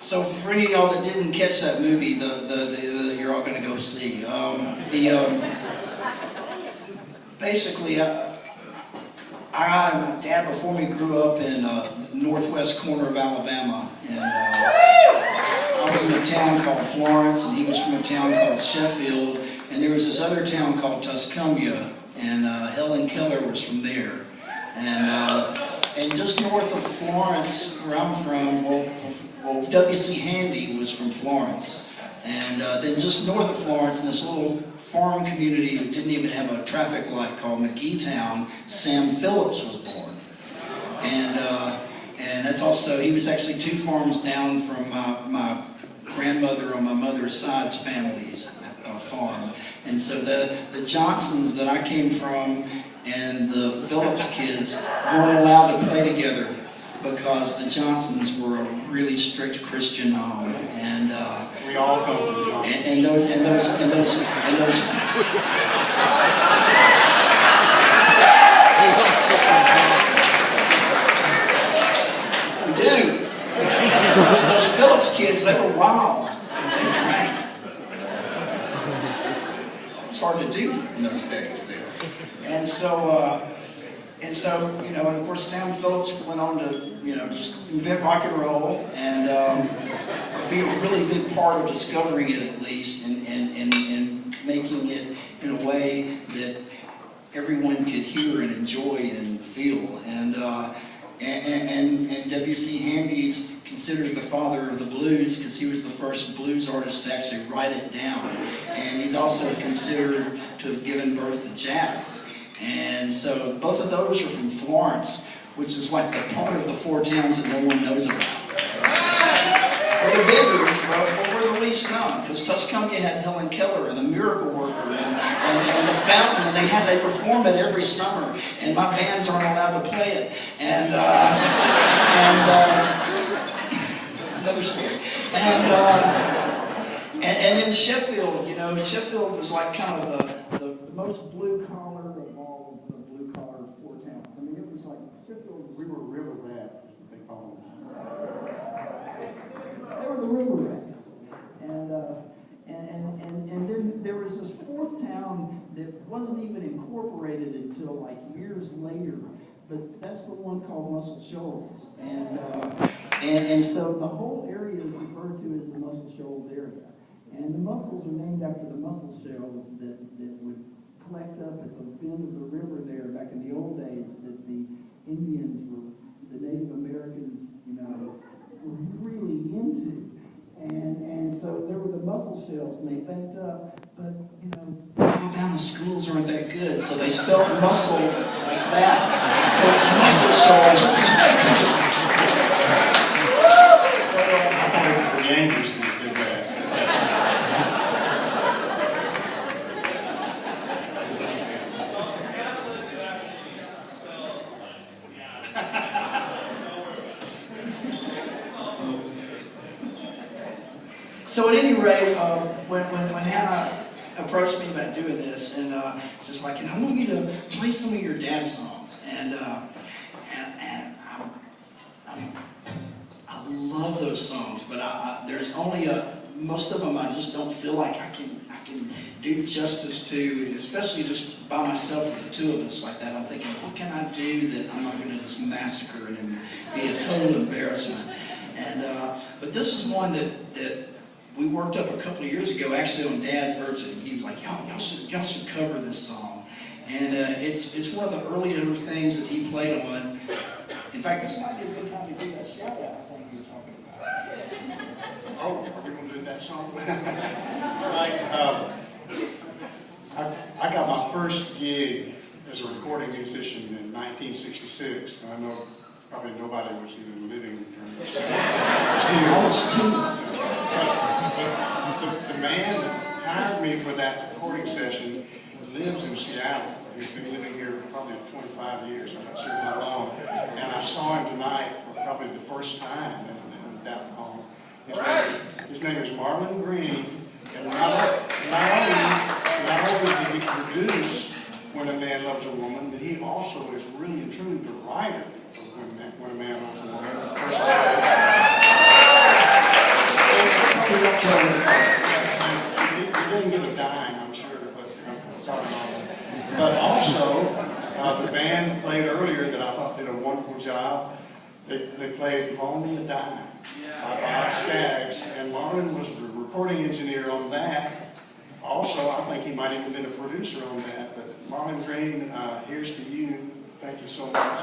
So for any of y'all that didn't catch that movie, the you're all going to go see. Basically, my dad before me grew up in northwest corner of Alabama, and I was in a town called Florence, and he was from a town called Sheffield, and there was this other town called Tuscumbia, and Helen Keller was from there, and just north of Florence, where I'm from, well, W.C. Handy was from Florence, and then just north of Florence, in this little farm community that didn't even have a traffic light called McGeetown, Sam Phillips was born, and that's also, he was actually 2 farms down from my grandmother on my mother's side's family's farm, and so the Johnsons that I came from and the Phillips kids weren't allowed to play together because the Johnsons were a really strict Christian home, and we all come from Johnsons. And those. We do. Those Phillips kids, they were wild. They drank. It's hard to do in those days there. And so, you know, and of course Sam Phillips went on to, you know, just invent rock and roll and be a really big part of discovering it, at least, and making it in a way that everyone could hear and enjoy and feel. And W.C. Handy's considered the father of the blues because he was the first blues artist to actually write it down. And he's also considered to have given birth to jazz. And so both of those are from Florence, which is like the part of the 4 towns that no one knows about. They're bigger, but we're the least known, because Tuscumbia had Helen Keller and the Miracle Worker and the Fountain, and they perform it every summer, and my bands aren't allowed to play it. And another story. And then Sheffield, you know, Sheffield was like kind of the most blue collar of all of the blue collar 4 towns. I mean, it was like Sheffield. We were river rats, is what they call them. They were the river rats. And then there was this 4th town that wasn't even incorporated until like years later. But that's the one called Muscle Shoals. And so the whole area is referred to as the Muscle Shoals area. And the mussels are named after the mussel shells that would collect up at the bend of the river there back in the old days that the Indians were, the Native Americans, you know, were really into. And so there were the mussel shells, and they banked up, but, you know, Alabama schools aren't that good, so they spelled mussel like that. So it's mussel shells, which is way cool. So I thought it was the Yankees that did that. So at any rate, when Hannah approached me about doing this, and she was like, I want you to play some of your dad's songs, and I love those songs, but there's only most of them I just don't feel like I can do justice to, especially just by myself with the 2 of us like that. I'm thinking, what can I do that I'm not going to just massacre it and be a total embarrassment? And but this is one that we worked up a couple of years ago, actually on Dad's urging. He was like, y'all should cover this song. And it's one of the earlier things that he played on. In fact, this might be a good time to do that shout out I think you were talking about. Oh, are we going to do that song? I got my first gig as a recording musician in 1966. I know probably nobody was even living during this time. But the man that hired me for that recording session lives in Seattle. He's been living here for probably 25 years. I'm not sure how long. And I saw him tonight for probably the first time in that home. His name is Marlon Green. And not only did he produce When a Man Loves a Woman, but he also is really and truly the writer of When a Man Loves a Woman. Also, the band played earlier that I thought did a wonderful job. They played Lonely a Dime by Bob Skaggs, and Marlon was the recording engineer on that. Also, I think he might have even been a producer on that. But Marlon Green, here's to you. Thank you so much.